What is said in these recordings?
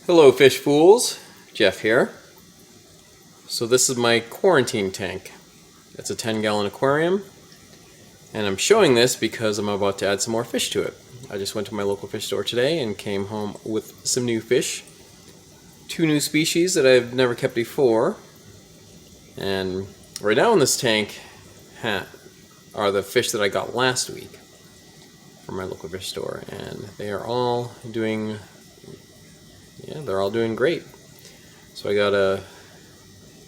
Hello fish fools, Jeff here. So this is my quarantine tank. It's a 10-gallon aquarium, and I'm showing this because I'm about to add some more fish to it. I just went to my local fish store today and came home with some new fish. 2 new species that I've never kept before. And right now in this tank are the fish that I got last week from my local fish store, and they are all doing great. So I got a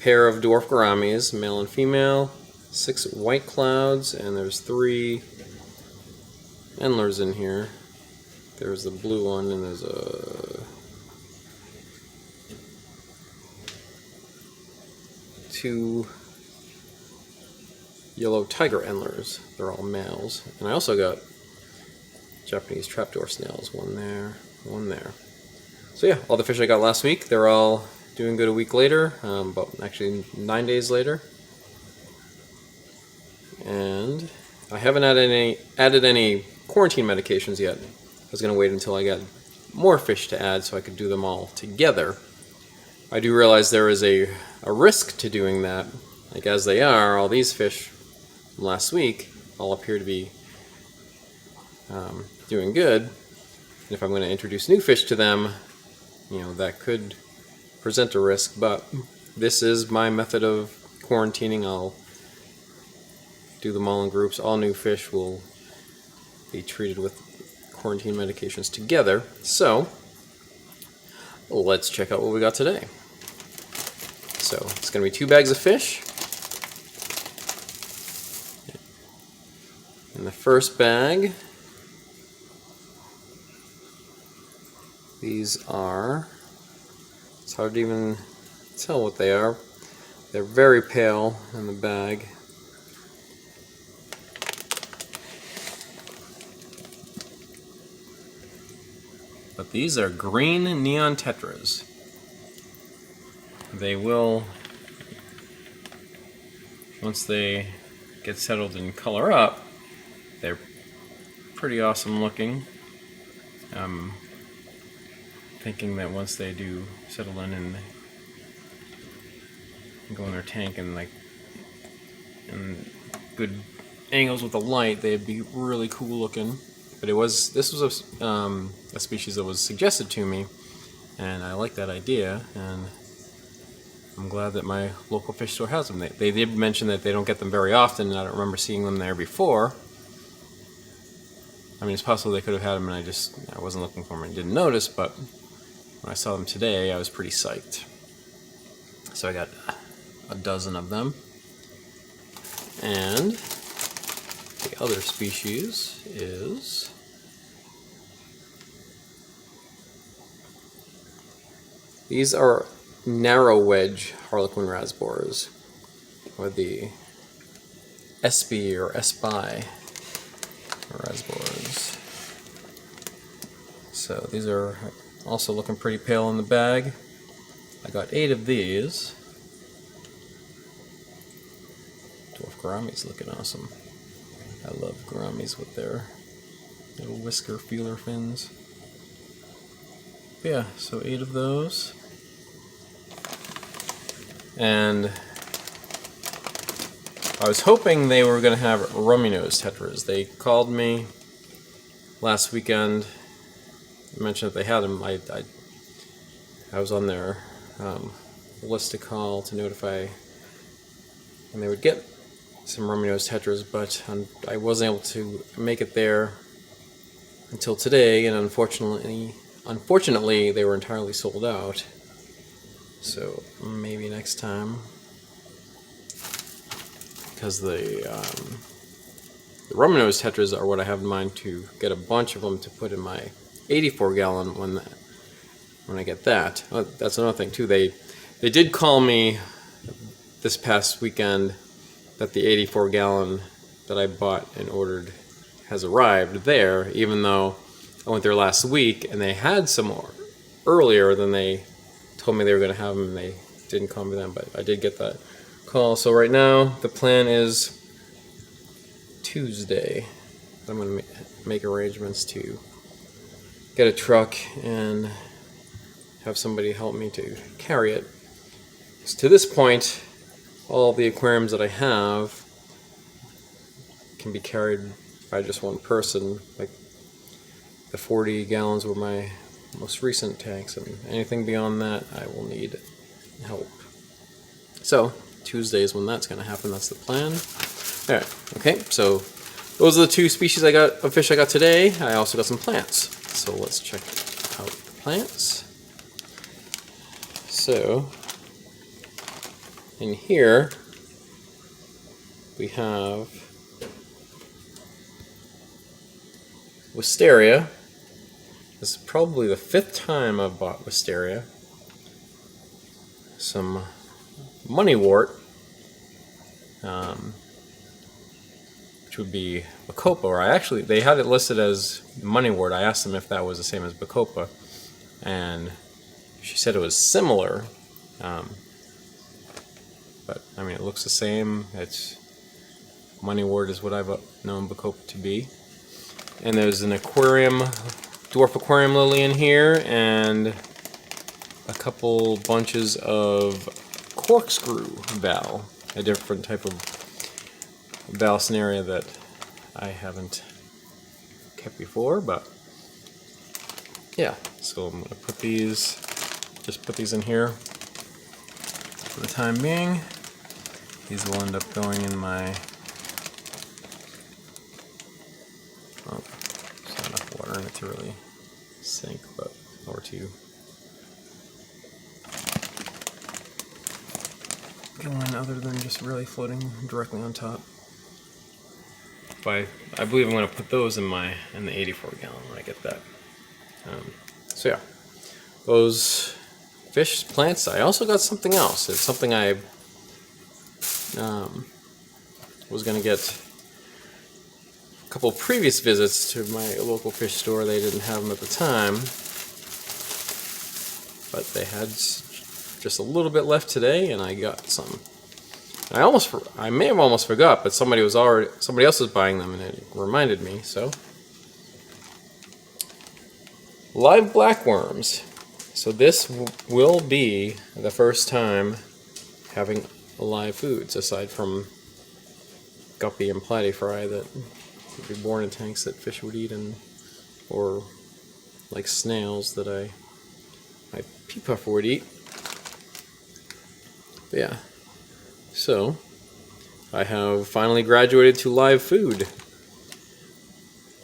pair of dwarf gouramis, male and female, 6 white clouds, and there's 3 endlers in here. There's the blue one, and there's a 2 yellow tiger endlers. They're all males. And I also got Japanese trapdoor snails, one there, one there. So yeah, all the fish I got last week, they're all doing good a week later, about actually 9 days later. And I haven't added any quarantine medications yet. I was going to wait until I got more fish to add so I could do them all together. I do realize there is a risk to doing that. Like as they are, all these fish from last week all appear to be doing good. And if I'm going to introduce new fish to them, that could present a risk, but this is my method of quarantining. I'll do them all in groups. All new fish will be treated with quarantine medications together. So let's check out what we got today. So it's going to be 2 bags of fish. In the first bag, these are, it's hard to even tell what they are. They're very pale in the bag. But these are green neon tetras. They will, once they get settled and color up, they're pretty awesome looking. Thinking that once they do settle in and go in their tank and good angles with the light, they'd be really cool looking. But this was a species that was suggested to me, and I like that idea, and I'm glad that my local fish store has them. They did mention that they don't get them very often, and I don't remember seeing them there before. I mean, it's possible they could have had them and I wasn't looking for them and didn't notice, but when I saw them today, I was pretty psyched. So I got a dozen of them. And the other species is these are narrow wedge harlequin rasbors, or the SB or SBI rasbors. So these are also looking pretty pale in the bag. I got 8 of these. Dwarf gouramis looking awesome. I love gouramis with their little whisker feeler fins. But yeah, so 8 of those. And I was hoping they were going to have rummy-nosed tetras. They called me last weekend, mentioned that they had them. I was on their list to call to notify when they would get some rummy-nosed tetras, but I wasn't able to make it there until today, and unfortunately they were entirely sold out. So maybe next time, because the rummy-nosed tetras are what I have in mind to get a bunch of them to put in my 84-gallon when I get that. Oh, that's another thing too. They did call me this past weekend that the 84-gallon that I bought and ordered has arrived there, even though I went there last week and they had some more earlier than they told me they were going to have them, and they didn't call me then, but I did get that call. So right now the plan is Tuesday. I'm going to make arrangements to get a truck and have somebody help me to carry it. So to this point, all the aquariums that I have can be carried by just one person. Like the 40 gallons were my most recent tanks, and anything beyond that I will need help. So Tuesday is when that's going to happen. That's the plan. Alright, okay, so those are the two species of fish I got today. I also got some plants. So let's check out the plants. So in here we have wisteria. This is probably the 5th time I've bought wisteria. Some moneywort, which would be bacopa, or they had it listed as moneywort. I asked them if that was the same as bacopa, and she said it was similar, but I mean it looks the same. It's moneywort is what I've known bacopa to be. And there's an dwarf aquarium lily in here, and a couple bunches of corkscrew val, a different type of Vallisneria that I haven't kept before, but yeah. So I'm gonna put these in here for the time being. These will end up going in my, oh, there's not enough water in it to really sink, but or to go in other than just really floating directly on top. But I believe I'm going to put those in the 84 gallon when I get that. So yeah, those fish, plants. I also got something else. It's something I was going to get a couple of previous visits to my local fish store. They didn't have them at the time, but they had just a little bit left today, and I got some. I may have almost forgot, but somebody else was buying them, and it reminded me. So, live blackworms. So this will be the first time having live foods aside from guppy and platyfry that would be born in tanks that fish would eat, or like snails that my pea puffer would eat. But yeah, so I have finally graduated to live food.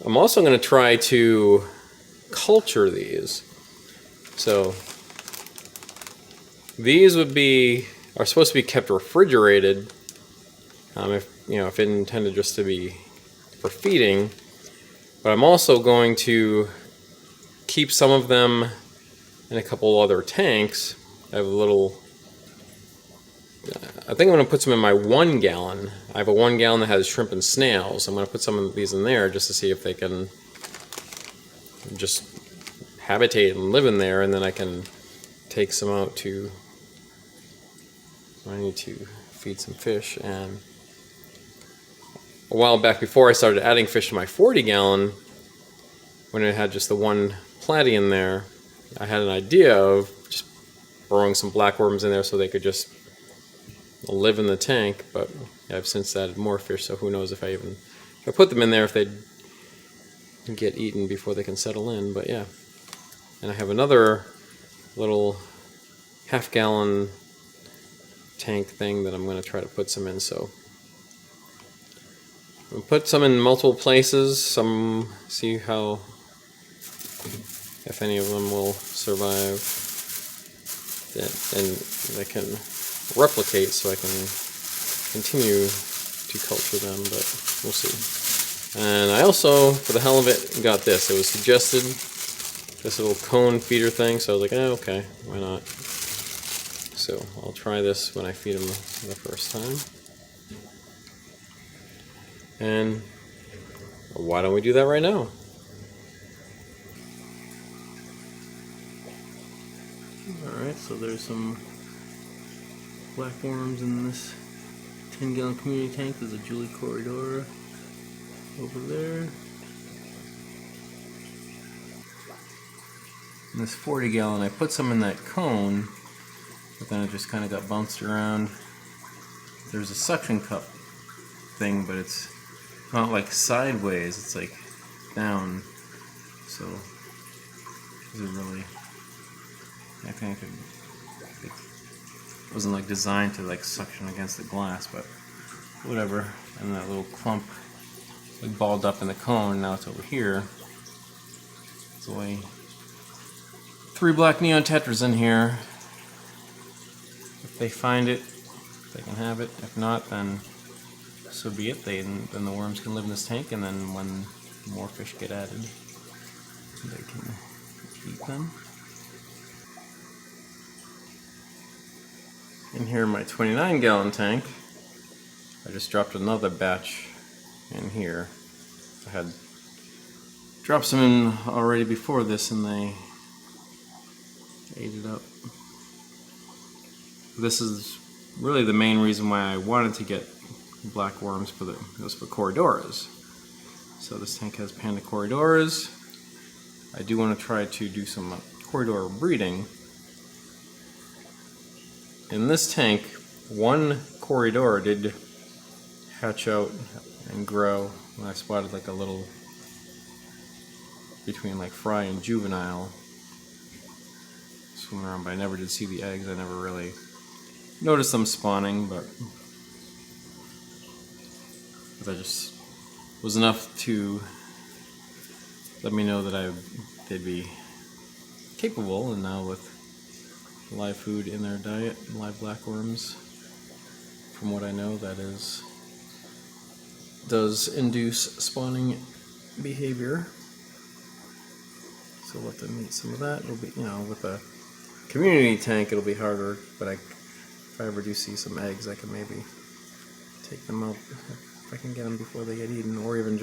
I'm also going to try to culture these. So these are supposed to be kept refrigerated, if intended just to be for feeding. But I'm also going to keep some of them in a couple other tanks. I have I think I'm going to put some in my 1 gallon. I have a 1 gallon that has shrimp and snails. I'm going to put some of these in there just to see if they can just habitate and live in there, and then I can take some out I need to feed some fish. And a while back, before I started adding fish to my 40 gallon, when it had just the one platy in there, I had an idea of just throwing some blackworms in there so they could just live in the tank, but I've since added more fish, so who knows if I put them in there if they'd get eaten before they can settle in. But yeah. And I have another little half-gallon tank thing that I'm going to try to put some in. So I'll put some in multiple places. See if any of them will survive, and they can replicate, so I can continue to culture them. But we'll see. And I also, for the hell of it, got this. It was suggested, this little cone feeder thing, so I was like, oh, okay, why not? So I'll try this when I feed them the first time. And why don't we do that right now? Alright, so there's some blackworms in this 10-gallon community tank. There's a Julie Corridora over there. in this 40 gallon. I put some in that cone, but then it just kind of got bounced around. There's a suction cup thing, but it's not like sideways, it's like down. So these are really, I think it wasn't like designed to like suction against the glass, but whatever. And that little clump like balled up in the cone, now it's over here. It's only 3 black neon tetras in here. If they find it, they can have it. If not, then so be it. Then the worms can live in this tank, and then when more fish get added, they can eat them. In here in my 29 gallon tank, I just dropped another batch in here. I had dropped some in already before this and they ate it up. This is really the main reason why I wanted to get black worms for Corydoras. So this tank has Panda Corydoras. I do want to try to do some Corydora breeding. In this tank, one Corydora did hatch out and grow when I spotted like a little between like fry and juvenile swimming around, but I never did see the eggs. I never really noticed them spawning, but that just was enough to let me know that they'd be capable. And now with live food in their diet, live black worms, from what I know, that does induce spawning behavior. So let them eat some of that. It'll be, with a community tank it'll be harder, but if I ever do see some eggs, I can maybe take them out if I can get them before they get eaten, or even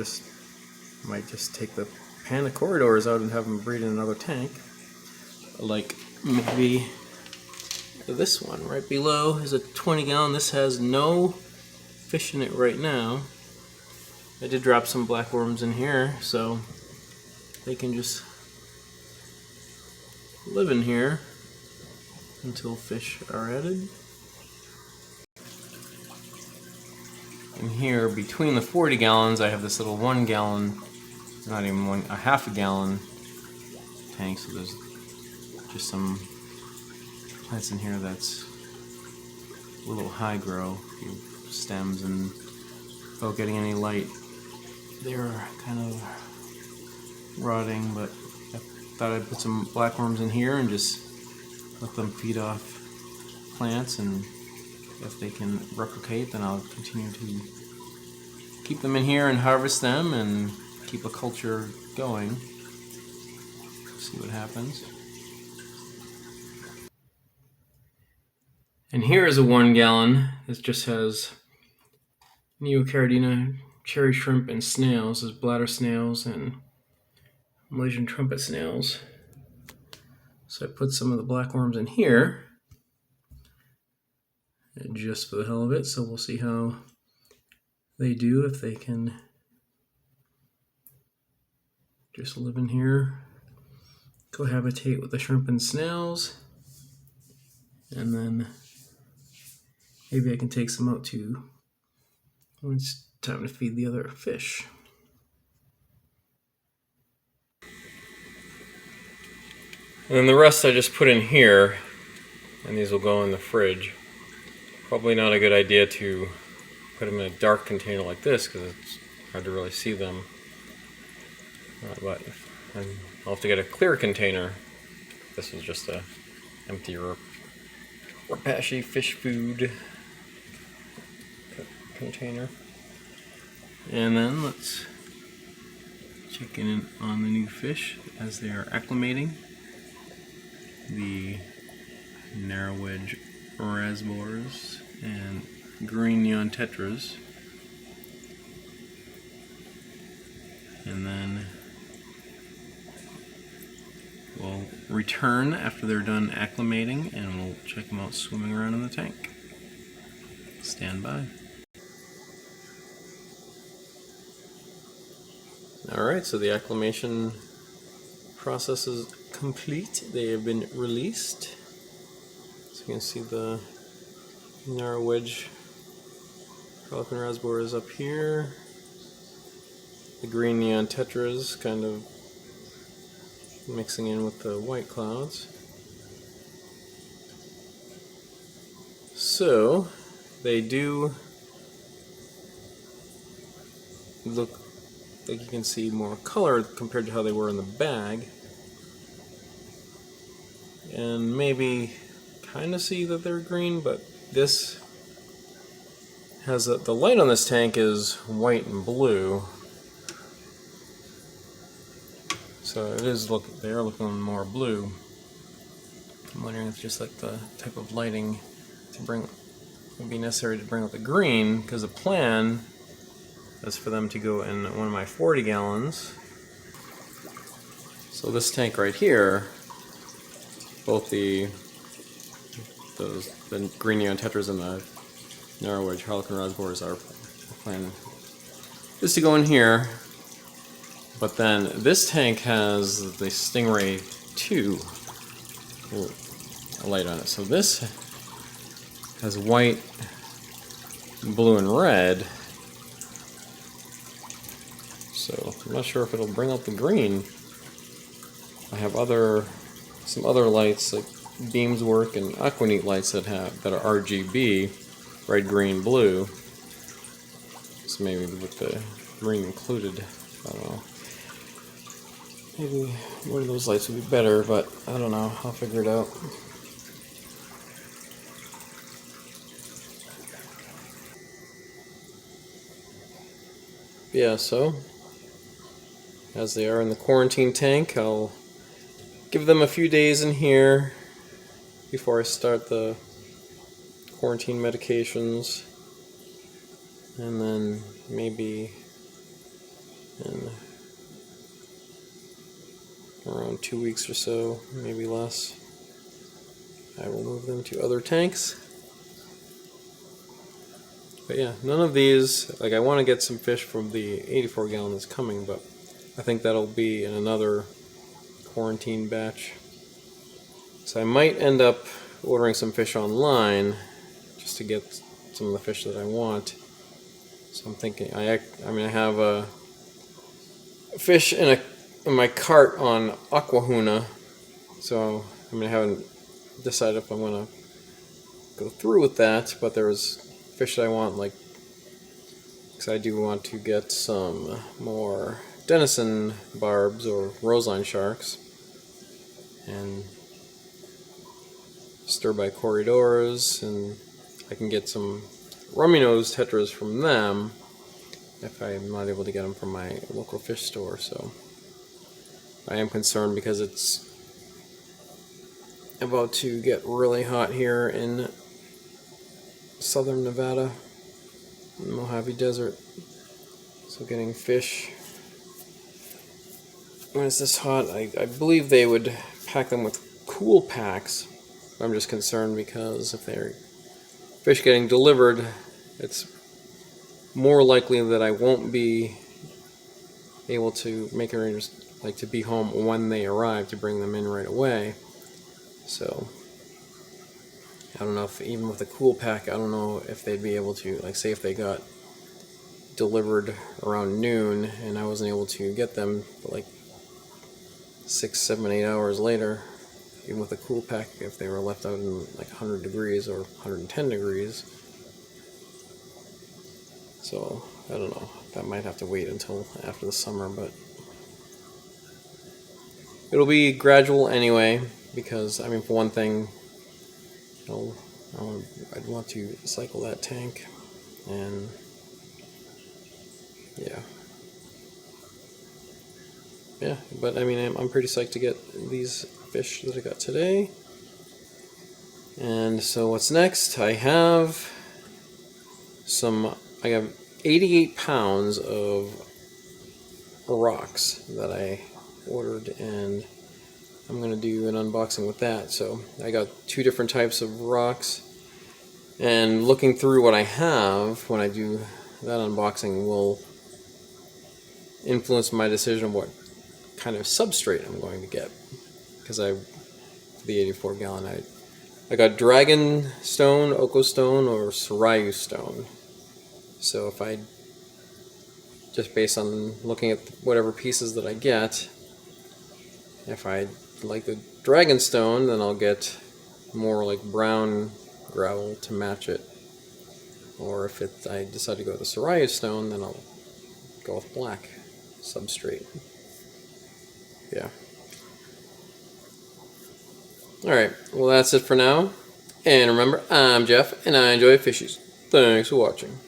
might just take the Panda Corydoras out and have them breed in another tank, like maybe this one right below is a 20 gallon. This has no fish in it right now. I did drop some black worms in here, so they can just live in here until fish are added. And here, between the 40 gallons, I have this little 1 gallon, not even one, a half a gallon tank, so there's just some plants in here that's a little high grow, a few stems, and without getting any light, they're kind of rotting, but I thought I'd put some black worms in here and just let them feed off plants, and if they can replicate, then I'll continue to keep them in here and harvest them and keep a culture going. See what happens. And here is a 1 gallon. This just has Neocaridina, cherry shrimp, and snails. There's bladder snails and Malaysian trumpet snails. So I put some of the black worms in here, just for the hell of it. So we'll see how they do, if they can just live in here, cohabitate with the shrimp and snails, and then maybe I can take some out too when it's time to feed the other fish. And then the rest I just put in here, and these will go in the fridge. Probably not a good idea to put them in a dark container like this, because it's hard to really see them. But I'll have to get a clear container. This is just a empty Repashy fish food container. And then let's check in on the new fish as they are acclimating. The narrow wedge rasbors and green neon tetras. And then we'll return after they're done acclimating, and we'll check them out swimming around in the tank. Stand by. Alright, so the acclimation process is complete. They have been released. So you can see the narrow wedge Harlequin raspberry is up here. The green neon tetras kind of mixing in with the white clouds. So they do look like you can see more color compared to how they were in the bag, and maybe kind of see that they're green, but this has the light on this tank is white and blue, so they are looking more blue. I'm wondering if just like the type of lighting would be necessary to bring out the green, because the plan is for them to go in one of my 40 gallons. So this tank right here, both the green neon tetras and the narrow wedge Harlequin raspberries are plan is to go in here, but then this tank has the Stingray 2 light on it. So this has white, blue, and red. So I'm not sure if it'll bring out the green. I have some other lights like Beamswork and Aquaneat lights that are RGB, red, green, blue. So maybe with the green included, I don't know. Maybe one of those lights would be better, but I don't know. I'll figure it out. Yeah, so as they are in the quarantine tank, I'll give them a few days in here before I start the quarantine medications, and then maybe in around 2 weeks or so, maybe less, I will move them to other tanks. But yeah, none of these, like I want to get some fish from the 84 gallon that's coming, but I think that'll be in another quarantine batch. So I might end up ordering some fish online just to get some of the fish that I want. So I'm thinking, I have a fish in my cart on Aquahuna, so I haven't decided if I'm gonna go through with that, but there's fish that I want, like, because I do want to get some more Denison barbs or roseline sharks, and stir by corridors, and I can get some rummy nose tetras from them if I'm not able to get them from my local fish store. So I am concerned because it's about to get really hot here in southern Nevada, in the Mojave Desert. So getting fish when it's this hot, I believe they would pack them with cool packs. I'm just concerned because if they're fish getting delivered, it's more likely that I won't be able to make arrangements, like to be home when they arrive to bring them in right away. So I don't know if even with a cool pack, I don't know if they'd be able to, like, say if they got delivered around noon and I wasn't able to get them like 6, 7, 8 hours later, even with a cool pack, if they were left out in like 100 degrees or 110 degrees. So I don't know, that might have to wait until after the summer, but it'll be gradual anyway, because I mean, for one thing, I'd want to cycle that tank, and yeah, but I mean, I'm pretty psyched to get these fish that I got today. And so what's next? I have 88 pounds of rocks that I ordered, and I'm going to do an unboxing with that. So I got 2 different types of rocks, and looking through what I have when I do that unboxing will influence my decision of what kind of substrate I'm going to get. because for the 84 gallon, I got Dragon Stone, Oko Stone, or Sarayu Stone. So if I, just based on looking at whatever pieces that I get, if I like the Dragon Stone, then I'll get more like brown gravel to match it. Or if I decide to go with the Sarayu Stone, then I'll go with black substrate. Yeah. Alright, well that's it for now. And remember, I'm Jeff, and I enjoy fishies. Thanks for watching.